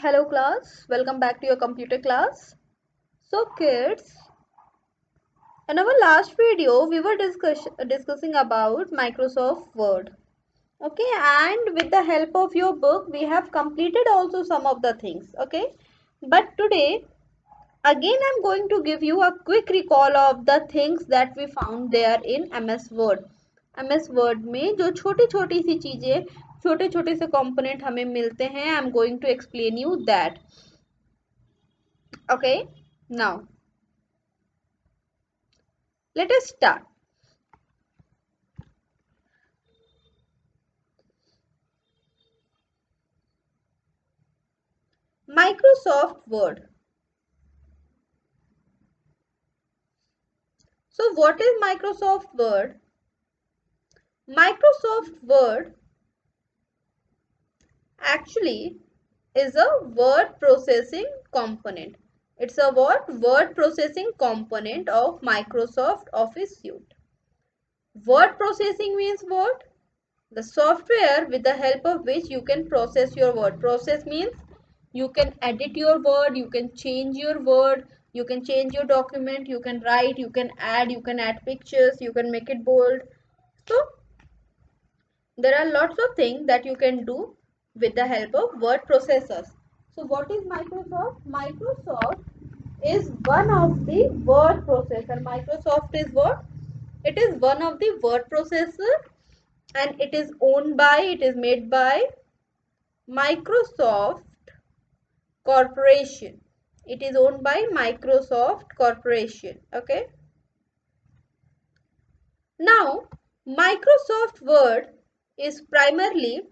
Hello class, welcome back to your computer class. So kids, in our last video we were discussing about Microsoft Word. Okay, and with the help of your book we have completed also some of the things. Okay, but today again I'm going to give you a quick recall of the things that we found there in MS Word. MS Word में जो छोटी छोटी सी चीजें, छोटे छोटे से component हमें मिलते हैं, I'm going to explain you that. Okay, now let us start. Microsoft Word. So what is Microsoft Word? Microsoft Word actually is a word processing component. It's a what? Word processing component of Microsoft Office Suite. Word processing means what? The software with the help of which you can process your word. Process means you can edit your word, you can change your word, you can change your document, you can write, you can add pictures, you can make it bold. So there are lots of things that you can do with the help of word processors. So what is Microsoft? Microsoft is one of the word processor. Microsoft is what? It is one of the word processor, and it is made by Microsoft Corporation. It is owned by Microsoft Corporation. Okay. Now, Microsoft Word is primarily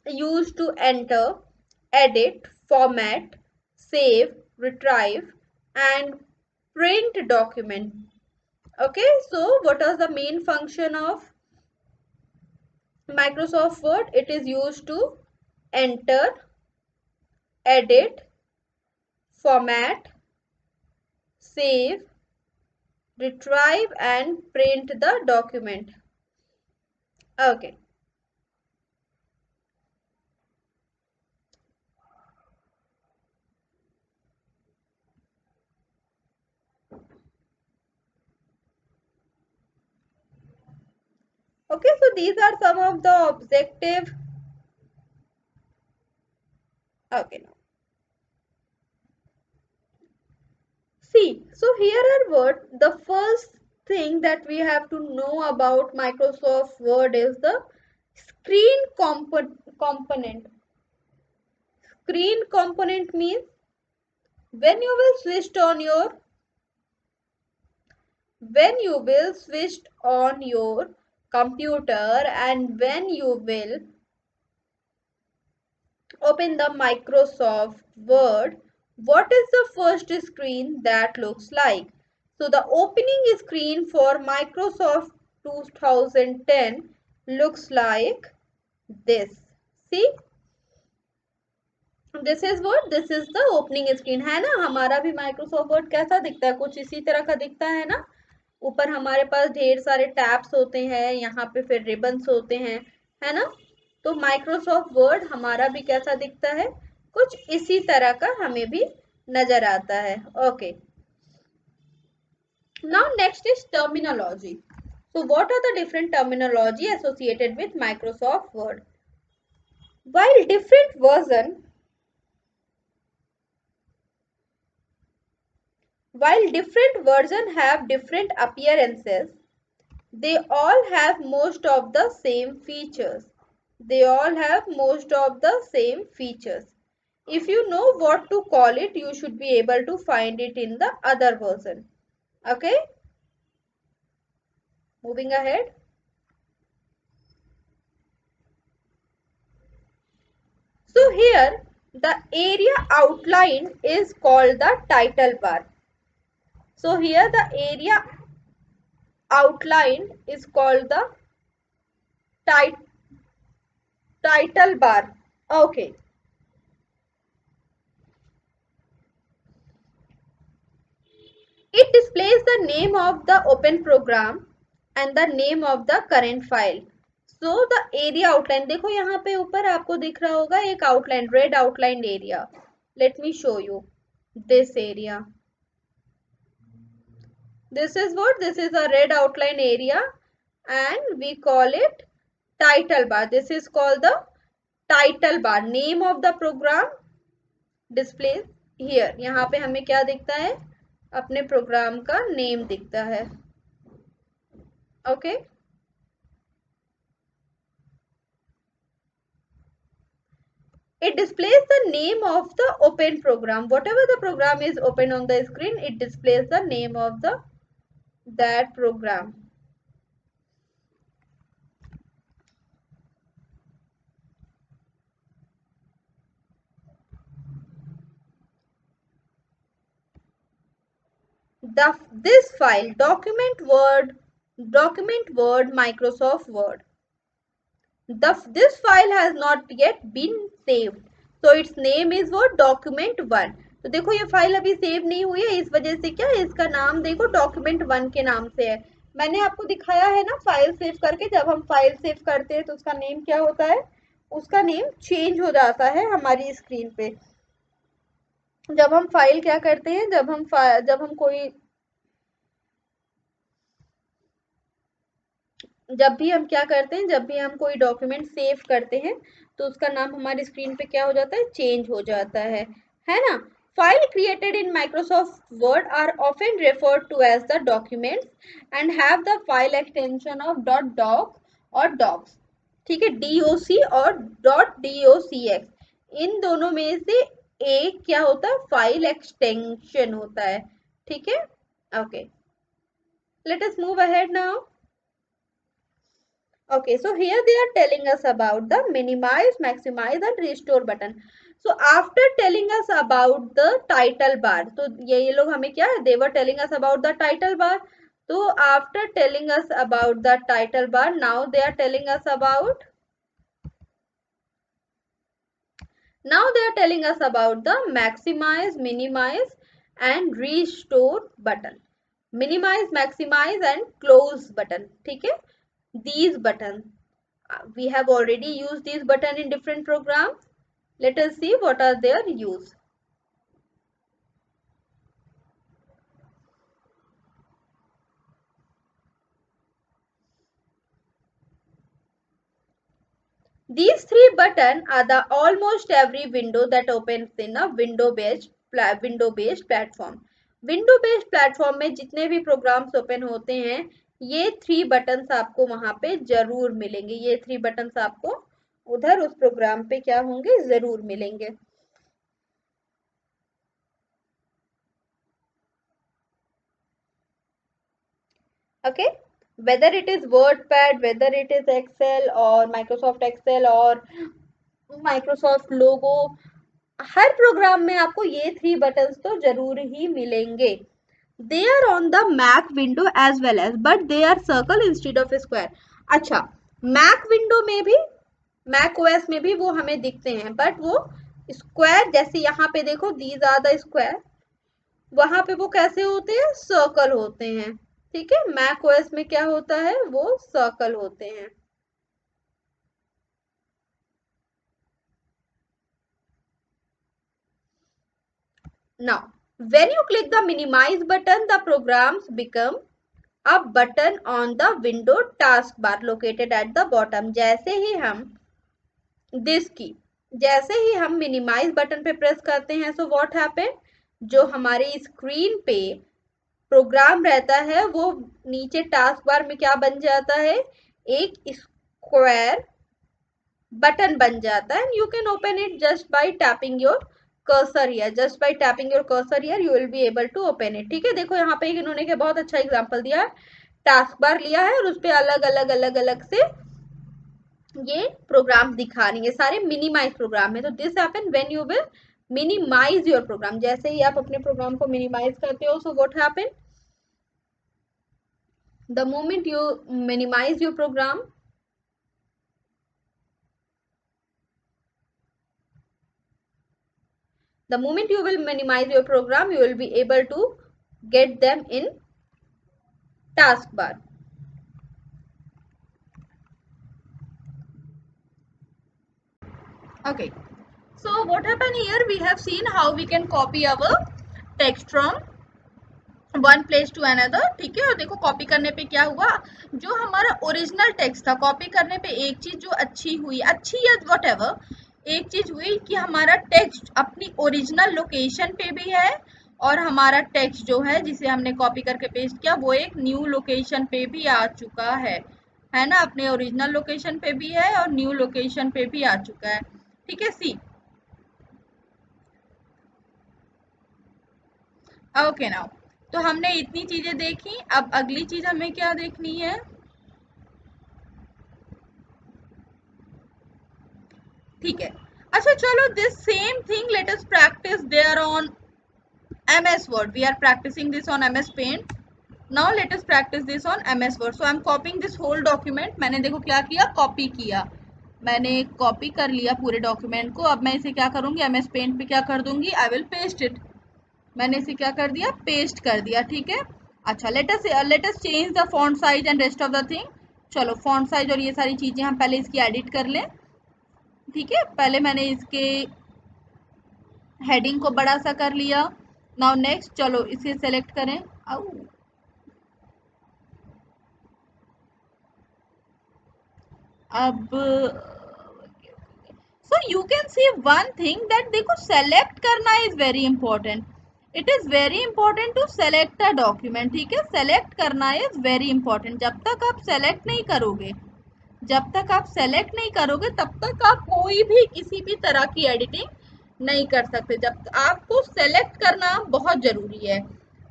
used to enter, edit, format, save, retrieve, and print document. Okay, so what is the main function of Microsoft Word? It is used to enter, edit, format, save, retrieve, and print the document. Okay. Okay, so these are some of the objective. Okay, now. See, so here are what the first thing that we have to know about Microsoft Word is the screen component. Screen component means when you will switch on your computer, and when you will open the Microsoft Word, what is the first screen that looks like? So the opening screen for Microsoft 2010 looks like this. See, this is what? This is the opening screen, है ना? हमारा भी Microsoft Word कैसा दिखता है? कुछ इसी तरह का दिखता है ना? ऊपर हमारे पास ढेर सारे टैब्स होते हैं, यहाँ पे फिर रिबन्स होते हैं, है ना? तो माइक्रोसॉफ्ट वर्ड हमारा भी कैसा दिखता है? कुछ इसी तरह का हमें भी नजर आता है. Okay, now next is terminology. So what are the different terminology associated with Microsoft Word? While different versions have different appearances, they all have most of the same features. They all have most of the same features. If you know what to call it, you should be able to find it in the other version. Okay? Moving ahead. So here the area outlined is called the title bar. So here the area outlined is called the title bar. Okay. It displays the name of the open program and the name of the current file. So the area outline, देखो यहाँ पे ऊपर आपको दिख रहा होगा एक outline, red outline area. Let me show you this area. This is what? This is a red outline area and we call it title bar. This is called the title bar. Name of the program displays here. यहाँ पे हमें क्या दिखता है? अपने programme का name दिखता है. Okay? It displays the name of the open program. Whatever the program is open on the screen, it displays the name of that program. This file, document Word Microsoft Word. This file has not yet been saved. So its name is what? document1. तो देखो ये file अभी save नहीं हुई है, इस वजह से क्या है, इसका नाम देखो document1 के नाम से है. मैंने आपको दिखाया है ना फाइल सेव करके, जब हम फाइल सेव करते हैं तो उसका नेम क्या होता है, उसका नेम चेंज हो जाता है हमारी स्क्रीन पे. जब हम फाइल क्या करते हैं, जब हम कोई जब भी हम क्या करते हैं, जब भी हम कोई डॉक्यूमेंट सेव करते हैं तो उसका नाम हमारी स्क्रीन पे क्या हो जाता है, चेंज हो जाता है ना. File created in Microsoft Word are often referred to as the documents and have the file extension of dot doc और डॉक्स. ठीक है, DOC और .docx, इन दोनों में से एक क्या होता है, फाइल एक्सटेंशन होता है. ठीक है, okay. Late us move ahead now. Okay, so here they are telling us about the minimize, maximize and restore button. So after telling us about the title bar, तो ये लोग हमें क्या है, they were telling us about the title bar. तो after telling us about the title bar, now they are telling us about the maximize, minimize and restore button. Minimize, maximize and close button. ठीक है, these buttons, we have already used these buttons in different programs. Let us see what are their use. These three buttons are the almost every window that opens in a window-based platform. Window-based platform में जितने भी programs open होते हैं, ये three buttons आपको वहां पे जरूर मिलेंगे. ये थ्री बटन्स आपको उधर उस प्रोग्राम पे क्या होंगे, जरूर मिलेंगे. Okay, whether it is WordPad, whether it is Excel or Microsoft Excel or Microsoft Logo, हर प्रोग्राम में आपको ये थ्री बटन्स तो जरूर ही मिलेंगे. They are on the Mac window as well as, but they are circle instead of square. अच्छा, Mac window में भी, Mac OS में भी वो हमें दिखते हैं, बट वो स्क्वायर, जैसे यहाँ पे देखो these are the square, वहां पे वो कैसे होते हैं, सर्कल होते हैं. ठीक है, Mac OS में क्या होता है, वो सर्कल होते हैं. Now, when you click the minimize button, the programs become a button on the window taskbar located at the bottom. जैसे ही हम this की, जैसे ही हम minimize button पे प्रेस करते हैं, so what happen, जो हमारी स्क्रीन पे प्रोग्राम रहता है वो नीचे टास्क बार में क्या बन जाता है, एक स्क्वायर बटन बन जाता है. And you can open it just by tapping your cursor here. Just by tapping your cursor here you will be able to open it. ठीक है, देखो यहाँ पे इन्होंने के बहुत अच्छा एग्जांपल दिया है. टास्क बार लिया है और उस पर अलग अलग से ये प्रोग्राम दिखा रही है, सारे मिनिमाइज प्रोग्राम है. तो this happen when you will minimise your program. जैसे ही आप अपने प्रोग्राम को मिनिमाइज करते हो, so what happen, the moment you minimize your program, the moment you will minimize your program, you will be able to get them in taskbar. Okay, so what happened here, we have seen how we can copy our text from one place to another, ठीक है। और देखो copy करने पे क्या हुआ, जो हमारा ओरिजिनल टेक्स्ट था, कॉपी करने पे एक चीज जो अच्छी हुई, अच्छी या वट एवर, एक चीज हुई कि हमारा टेक्स्ट अपनी ओरिजिनल लोकेशन पे भी है, और हमारा टेक्स्ट जो है जिसे हमने कॉपी करके पेस्ट किया वो एक न्यू लोकेशन पे भी आ चुका है ना, अपने ओरिजिनल लोकेशन पे भी है और न्यू लोकेशन पे भी आ चुका है, ठीक है। सी, ओके नाउ, तो हमने इतनी चीजें देखी, अब अगली चीज हमें क्या देखनी है, ठीक है। अच्छा चलो, this same thing let us practise there on MS Word. We are practicing this on MS Paint. Now let us practice this on MS Word. So I am copying this whole document. मैंने देखो क्या किया, copy किया, मैंने copy कर लिया पूरे document को। अब मैं इसे क्या करूंगी, MS Paint पे क्या कर दूंगी, आई विल पेस्ट इट। मैंने इसे क्या कर दिया, पेस्ट कर दिया, ठीक है। अच्छा, let us change the font size and rest of the thing. चलो फॉन्ट साइज और ये सारी चीजें हम पहले इसकी एडिट कर लें, ठीक है। पहले मैंने इसके हेडिंग को बड़ा सा कर लिया। नाउ नेक्स्ट, चलो इसे सेलेक्ट करें। अब so you can see one thing that देखो, सेलेक्ट करना is very important. It is very important to select a document, ठीक है। सेलेक्ट करना इज वेरी इंपॉर्टेंट। जब तक आप सेलेक्ट नहीं करोगे, जब तक आप सेलेक्ट नहीं करोगे तब तक आप कोई भी किसी भी तरह की एडिटिंग नहीं कर सकते। जब आपको सेलेक्ट करना बहुत जरूरी है,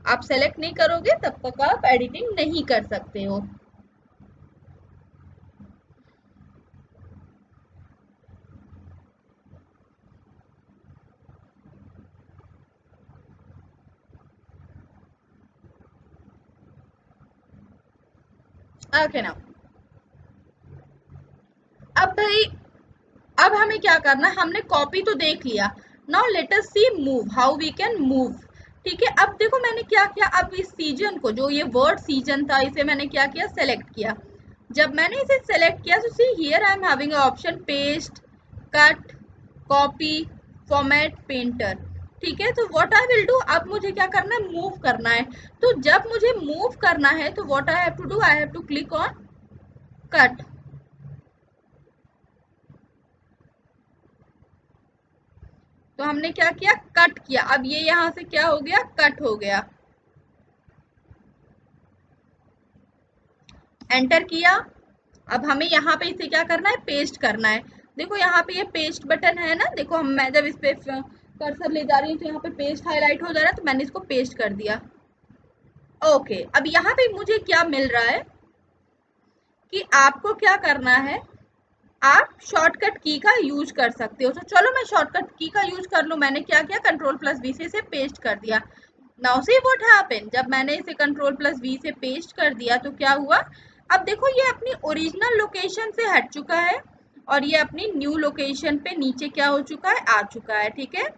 आप सेलेक्ट नहीं करोगे तब तक आप एडिटिंग नहीं कर सकते हो। ओके ना, अब भाई, अब हमें क्या करना, हमने कॉपी तो देख लिया। Now let us see move, how we can move, ठीक है। अब देखो मैंने क्या किया, अब इस सीजन को, जो ये वर्ड सीजन था, इसे मैंने क्या किया, सेलेक्ट किया। जब मैंने इसे सेलेक्ट किया तो see here I am having option paste, cut, copy, format, painter, ठीक है। तो व्हाट आई विल डू, अब मुझे क्या करना है, मूव करना है। तो जब मुझे मूव करना है तो what I have to do, I have to click on cut. तो हमने क्या किया, कट किया। अब ये यहां से क्या हो गया, कट हो गया। एंटर किया। अब हमें यहाँ पे इसे क्या करना है, पेस्ट करना है। देखो यहाँ पे ये पेस्ट बटन है ना, देखो हम, मैं जब इस पे कर्सर ले जा रही हूँ तो यहाँ पे पेस्ट हाईलाइट हो जा रहा है, तो मैंने इसको पेस्ट कर दिया। ओके, अब यहाँ पे मुझे क्या मिल रहा है कि आपको क्या करना है, आप शॉर्टकट की का यूज कर सकते हो। तो चलो मैं शॉर्टकट की का यूज कर लूं। मैंने क्या किया, कंट्रोल प्लस वी से इसे पेस्ट कर दिया। नाउ सी व्हाट हैपेंड, जब मैंने इसे कंट्रोल प्लस वी से पेस्ट कर दिया तो क्या हुआ, अब देखो ये अपनी ओरिजिनल लोकेशन से हट चुका है और ये अपनी न्यू लोकेशन पे नीचे क्या हो चुका है, आ चुका है, ठीक है।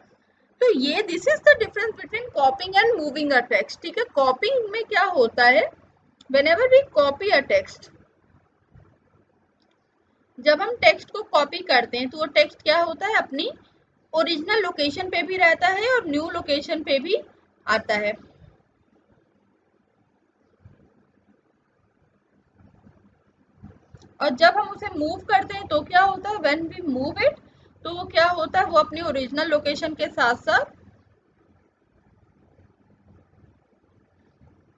तो ये this is the difference between कॉपिंग and moving a text, ठीक है। कॉपिंग में क्या होता है, whenever we copy a text, जब हम टेक्स्ट को कॉपी करते हैं तो वो टेक्स्ट क्या होता है, अपनी ओरिजिनल लोकेशन पे भी रहता है और न्यू लोकेशन पे भी आता है। और जब हम उसे मूव करते हैं तो क्या होता है, व्हेन वी मूव इट, तो वो क्या होता है, वो अपनी ओरिजिनल लोकेशन के साथ साथ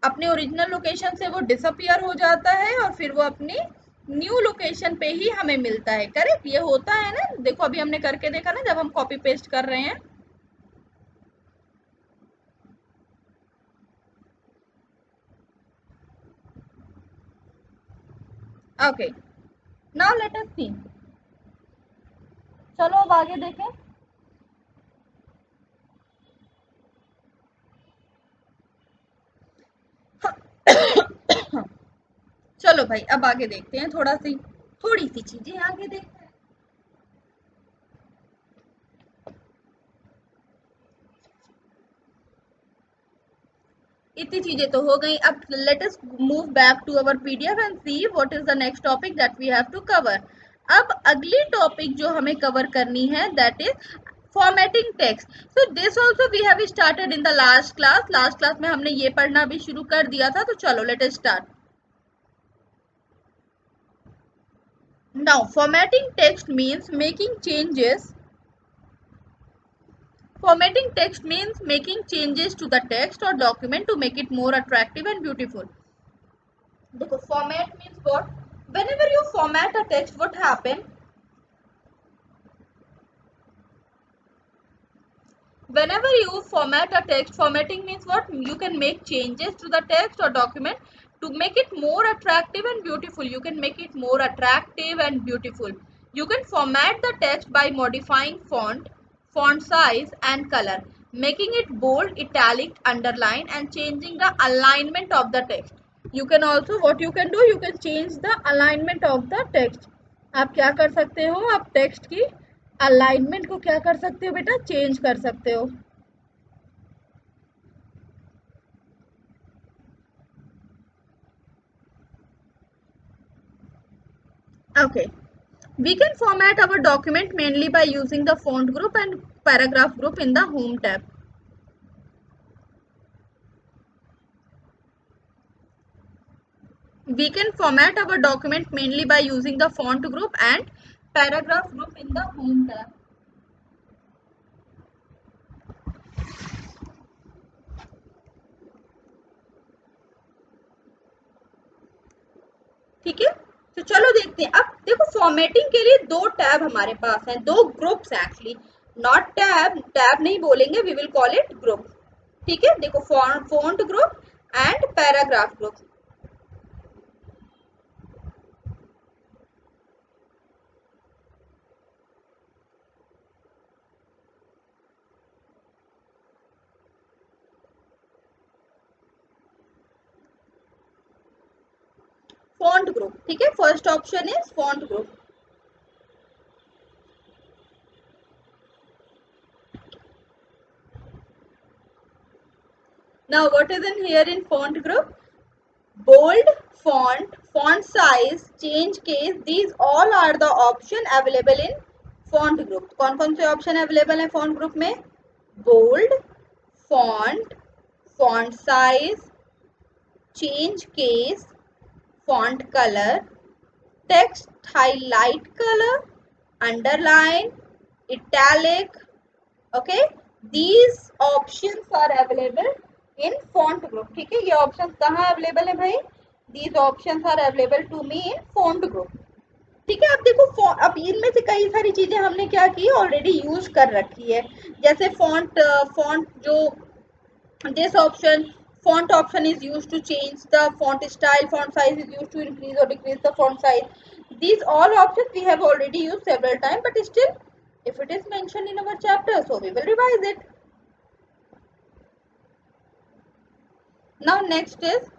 अपने ओरिजिनल लोकेशन से वो डिसअपियर हो जाता है और फिर वो अपनी न्यू लोकेशन पे ही हमें मिलता है। करेक्ट, ये होता है ना, देखो अभी हमने करके देखा ना, जब हम कॉपी पेस्ट कर रहे हैं। ओके, नाउ लेट अस सी, चलो अब आगे देखें। चलो भाई अब आगे देखते हैं, थोड़ी सी चीजें आगे देखते हैं। इतनी चीजें तो हो गई, अब let us move back to our PDF and see what is the next topic that we have to cover. अब अगली टॉपिक जो हमें कवर करनी है that is formatting text. So this also we have started in the last class में हमने ये पढ़ना भी शुरू कर दिया था. तो चलो let us start. Now formatting text means making changes. Formatting text means making changes to the text or document to make it more attractive and beautiful. देखो format means what? Whenever you format a text, what happen? Whenever you format a text, formatting means what? You can make changes to the text or document to make it more attractive and beautiful. You can make it more attractive and beautiful. You can format the text by modifying font size and color, making it bold, italic, underline and changing the alignment of the text. You can also, what you can do, you can change the alignment of the text. आप क्या कर सकते हो? आप text की alignment को क्या कर सकते हो बेटा? चेंज कर सकते हो. Okay, we can format our document mainly by using the font group and paragraph group in the home tab. We can format our document mainly by using the font group and paragraph group in the home tab. ठीक है, तो चलो देखते हैं. अब देखो formatting के लिए दो टैब हमारे पास हैं, दो groups actually. Not tab, tab नहीं बोलेंगे, we will call it group. ठीक है, देखो font group and paragraph group. Font group, ठीक है, first option is font group. Now what is in here in font group? Bold, font size, change case, these all are the option available in font group. कौन कौन से option available है font group में? Bold, font size, change case, font color, text highlight color, underline, italic. Okay, these options are available in font group. ठीक है, ये option कहाँ available है भाई? These options are available to me in font group. ठीक है, अब देखो अब इनमें से कई सारी चीजें हमने क्या की, ऑलरेडी यूज कर रखी है. जैसे फॉन्ट जो this option, font option is used to change the font style, font size is used to increase or decrease the font size. These all options we have already used several times, but still if it is mentioned in our chapter, so we will revise it. Now next is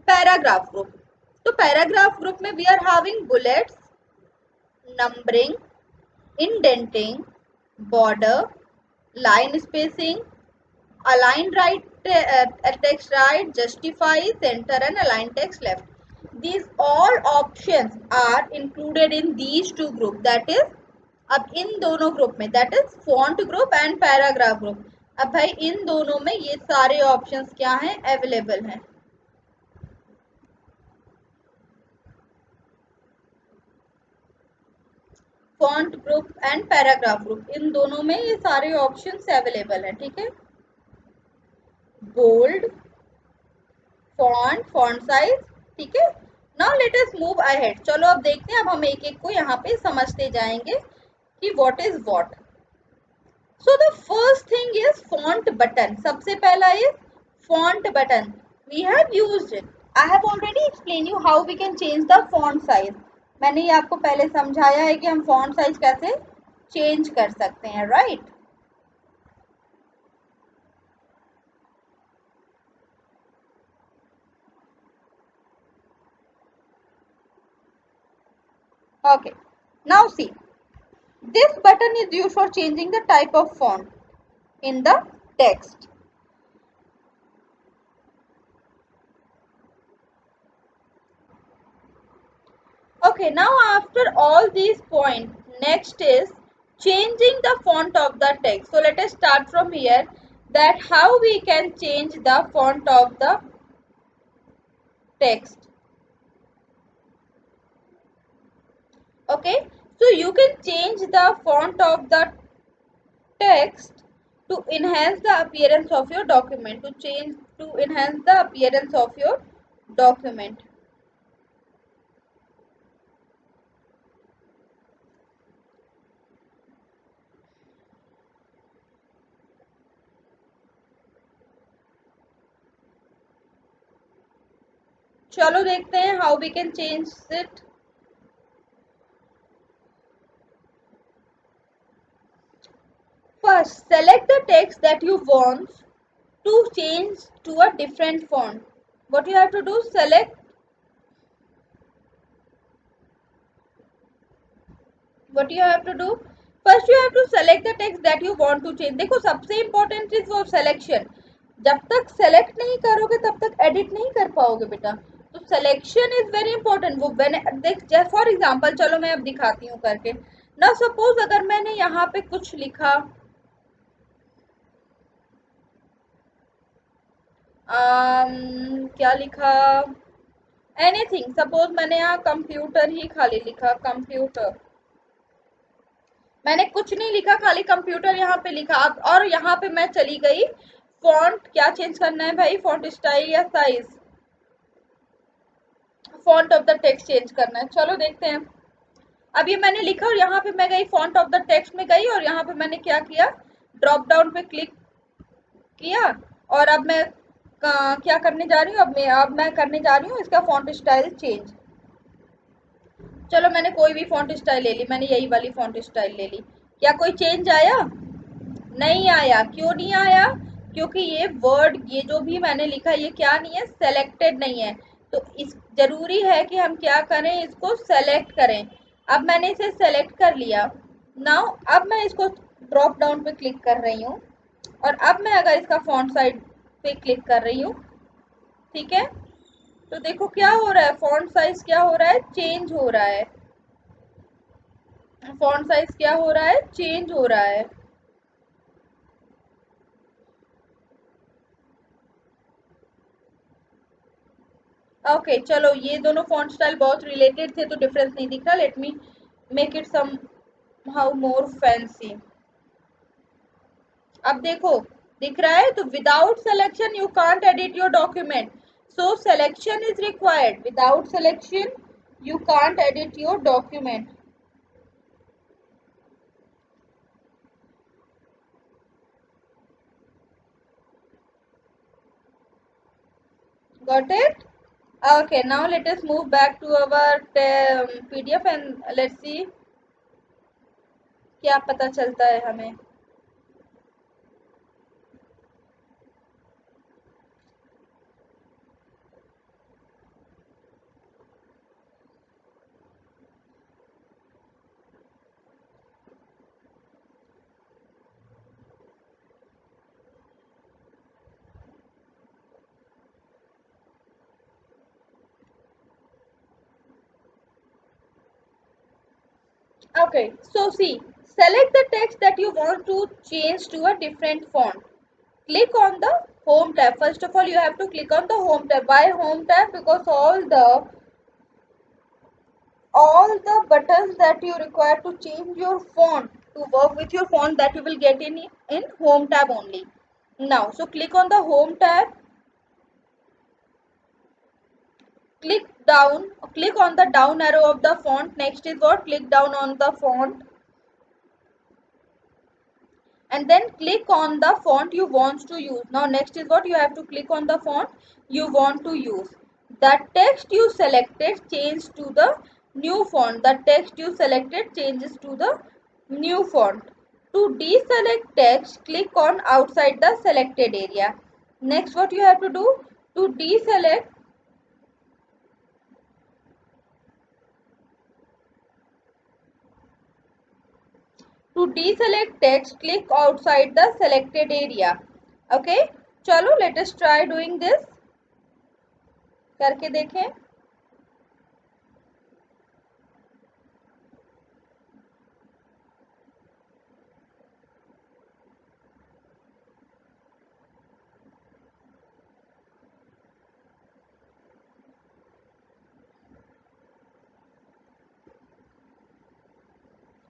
paragraph group. तो paragraph group में we are having bullets, numbering, indenting, border, line spacing, align right, text right, justify, center and align text left. These all options are included in these two group, that is अब इन दोनों group में, that is font group and paragraph group. अब भाई इन दोनों में ये सारे options क्या हैं, अवेलेबल हैं. Font group and paragraph group, इन दोनों में ये सारे ऑप्शंस अवेलेबल हैं. ठीक है, बोल्ड, फॉन्ट साइज. ठीक है, now let us move ahead. चलो अब देखते हैं, अब हम एक एक को यहाँ पे समझते जाएंगे कि what is what. So the first thing is font button. सबसे पहला is font button. We have used it. I have already explained you how we can change the font size. मैंने ये आपको पहले समझाया है कि हम font size कैसे change कर सकते हैं, right? Okay. Now see, this button is used for changing the type of font in the text. Okay, now after all these points, next is changing the font of the text. So let us start from here, that how we can change the font of the text. Okay, so you can change the font of the text to enhance the appearance of your document, to enhance the appearance of your document. चलो देखते हैं how we can change it. First, select the text that you want to change to a different font. What you have to do, what you have to do, first you have to select the text that you want to change. देखो सबसे important चीज वो selection. जब तक select नहीं करोगे तब तक edit नहीं कर पाओगे बेटा. तो selection is very important. वो देख, for example, चलो मैं अब दिखाती हूँ करके. Now suppose अगर मैंने यहाँ पे कुछ लिखा, क्या लिखा, एनीथिंग, सपोज मैंने यहाँ कंप्यूटर ही खाली लिखा, कंप्यूटर, मैंने कुछ नहीं लिखा, खाली कंप्यूटर यहाँ पे लिखा. अब और यहाँ पे मैं चली गई, फॉन्ट क्या चेंज करना है भाई, फॉन्ट स्टाइल या size, font of the text change करना है. चलो देखते हैं. अब ये मैंने लिखा और यहाँ पे मैं गई फॉन्ट ऑफ द टेक्स्ट में गई और यहाँ पे मैंने क्या किया, ड्रॉप डाउन पे क्लिक किया और अब मैं क्या करने जा रही हूँ, अब मैं करने जा रही हूँ इसका फॉन्ट स्टाइल चेंज. चलो मैंने कोई भी फॉन्ट स्टाइल ले ली, मैंने यही वाली फॉन्ट स्टाइल ले ली. क्या कोई चेंज आया? नहीं आया. क्यों नहीं आया? क्योंकि ये वर्ड, ये जो भी मैंने लिखा, ये क्या नहीं है, सेलेक्टेड नहीं है. तो इस जरूरी है कि हम क्या करें, इसको सेलेक्ट करें. अब मैंने इसे सेलेक्ट कर लिया. नाउ अब मैं इसको ड्रॉप डाउन पे क्लिक कर रही हूँ और अब मैं अगर इसका फॉन्ट साइज पे क्लिक कर रही हूँ, ठीक है, तो देखो क्या हो रहा है, फॉन्ट साइज क्या हो रहा है, चेंज हो रहा है. फॉन्ट साइज क्या हो रहा है, चेंज हो रहा है. ओके चलो, ये दोनों फॉन्ट स्टाइल बहुत रिलेटेड थे तो डिफरेंस नहीं दिख रहा. Let me make it somehow more fancy. अब देखो दिख रहा है. तो without selection you can't edit your document, so selection is required. Without selection you can't edit your document. Got it? Okay, now let us move back to our PDF and let's see क्या पता चलता है हमें. Okay, so see, select the text that you want to change to a different font. Click on the home tab. First of all, you have to click on the home tab. Why home tab? Because all the buttons that you require to change your font, to work with your font, that you will get in home tab only. Now, so click on the home tab. Click on the down arrow of the font. Next is what? Click down on the font and then click on the font you want to use. Now next is what? You have to click on the font you want to use. The text you selected change to the new font. The text you selected changes to the new font. To deselect text, click on outside the selected area. Next what you have to do? To deselect, text, click outside the selected area. Okay, चलो let us try doing this. करके देखें.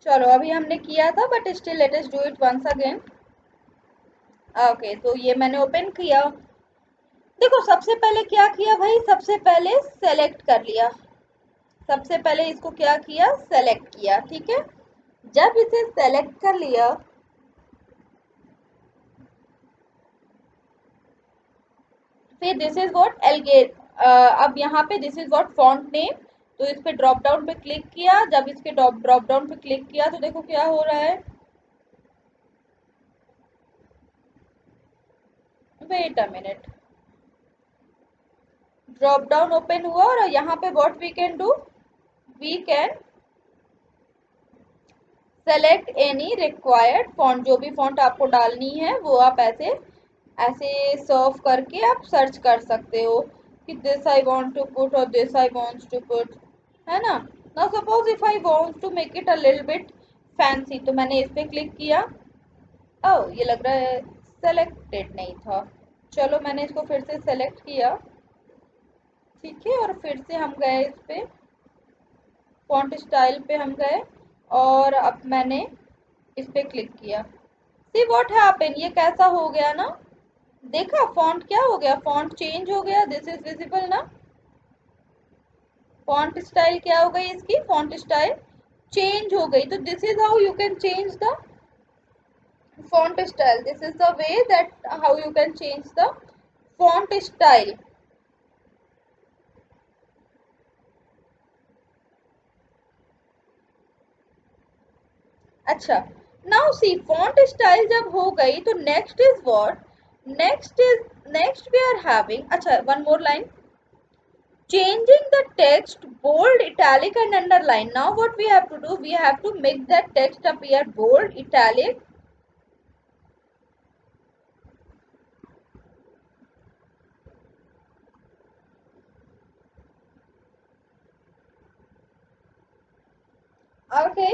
चलो अभी हमने किया था but still let us do it once again. Okay तो ये मैंने ओपन किया। देखो सबसे पहले क्या किया भाई, सबसे पहले सेलेक्ट कर लिया। सबसे पहले इसको क्या किया, सेलेक्ट किया। ठीक है, जब इसे सेलेक्ट कर लिया फिर दिस इज व्हाट एलगेट, अब यहाँ पे this is what font name. तो इस पे ड्रॉप डाउन पे क्लिक किया, जब इसके ड्रॉप डाउन पे क्लिक किया तो देखो क्या हो रहा है, wait a minute, drop down open हुआ और यहाँ पे what we can do, we can select any required font, जो भी फॉन्ट आपको डालनी है वो आप ऐसे ऐसे सर्व करके आप सर्च कर सकते हो कि this I want to put और this I wants to put, है ना। Now suppose if I want to make it a little bit fancy, तो मैंने इस पे क्लिक किया। ओह ये लग रहा है सेलेक्टेड नहीं था, चलो मैंने इसको फिर से सेलेक्ट किया। ठीक है, और फिर से हम गए इस पे फॉन्ट स्टाइल पे हम गए और अब मैंने इस पे क्लिक किया। सी व्हाट हैपन, ये कैसा हो गया ना, देखा फॉन्ट क्या हो गया, फॉन्ट चेंज हो गया, दिस इज विजिबल ना। फॉन्ट स्टाइल क्या हो गई इसकी, फॉन्ट स्टाइल चेंज हो गई। तो this is how you can change the font style, this is the way that how you can change the font style। अच्छा, नाउ सी फॉन्ट स्टाइल जब हो गई तो next is what, next we are having, अच्छा one more line, changing the text bold, italic and underline। Now what we have to do, we have to make that text appear bold, italic, okay,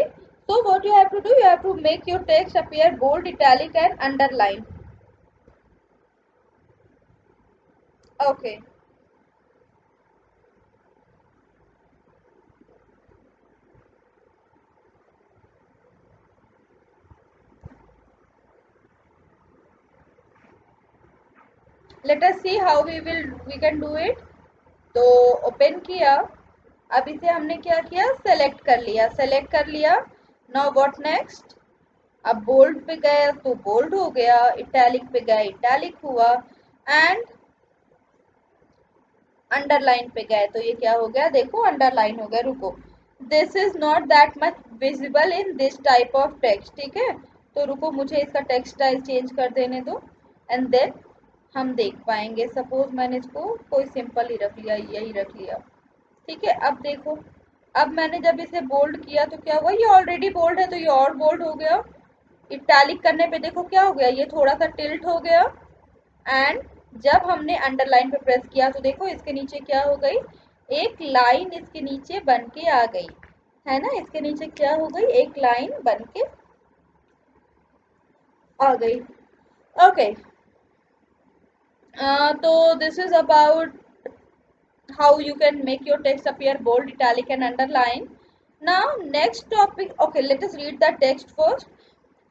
so what you have to do, you have to make your text appear bold, italic and underline। Okay, let us see how we can do it। तो open किया, अब इसे हमने क्या किया, select कर लिया, select कर लिया। नाउ व्हाट नेक्स्ट, अब बोल्ड पे गए तो बोल्ड हो गया, इटैलिक पे गए इटैलिक हुआ, एंड अंडरलाइन पे गए तो ये क्या हो गया, देखो अंडरलाइन हो गया। रुको, this is not that much visible in this type of text. ठीक है, तो रुको मुझे इसका टेक्स्ट स्टाइल चेंज कर देने दो एंड देन हम देख पाएंगे। सपोज मैंने इसको कोई सिंपल ही रख लिया, यही रख लिया। ठीक है, अब देखो, अब मैंने जब इसे बोल्ड किया तो क्या हुआ, ये ऑलरेडी बोल्ड है तो ये और बोल्ड हो गया। इटैलिक करने पे देखो क्या हो गया, ये थोड़ा सा टिल्ट हो गया। एंड जब हमने अंडरलाइन पे प्रेस किया तो देखो इसके नीचे क्या हो गई, एक लाइन इसके नीचे बन के आ गई, है ना। इसके नीचे क्या हो गई, एक लाइन बन के आ गई। ओके, तो this is about how you can make your text appear bold, italic and underline. Now next topic, okay, let us read the text first.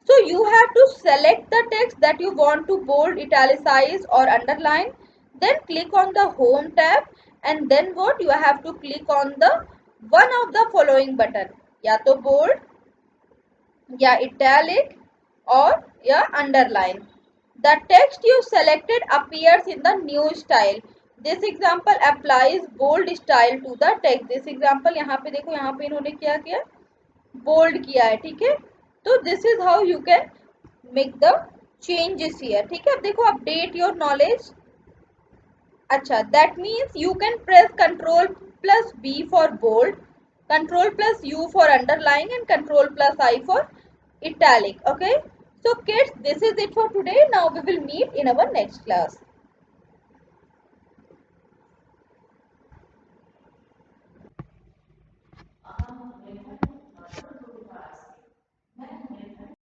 So you have to select the text that you want to bold, italicize or underline. Then click on the home tab and then what, you have to click on the one of the following button, या तो bold या italic or या underline। The text you selected appears in the new style। This example applies bold style to the text। This example यहाँ पे देखो, यहाँ पे इन्होंने क्या किया, बोल्ड किया है। ठीक है, तो this is how you can make the changes here. ठीक है, अब देखो अपडेट योर नॉलेज। अच्छा, that means you can press control plus B for bold, control plus U for underline and control plus I for italic। Okay, so kids, this is it for today, now we will meet in our next class।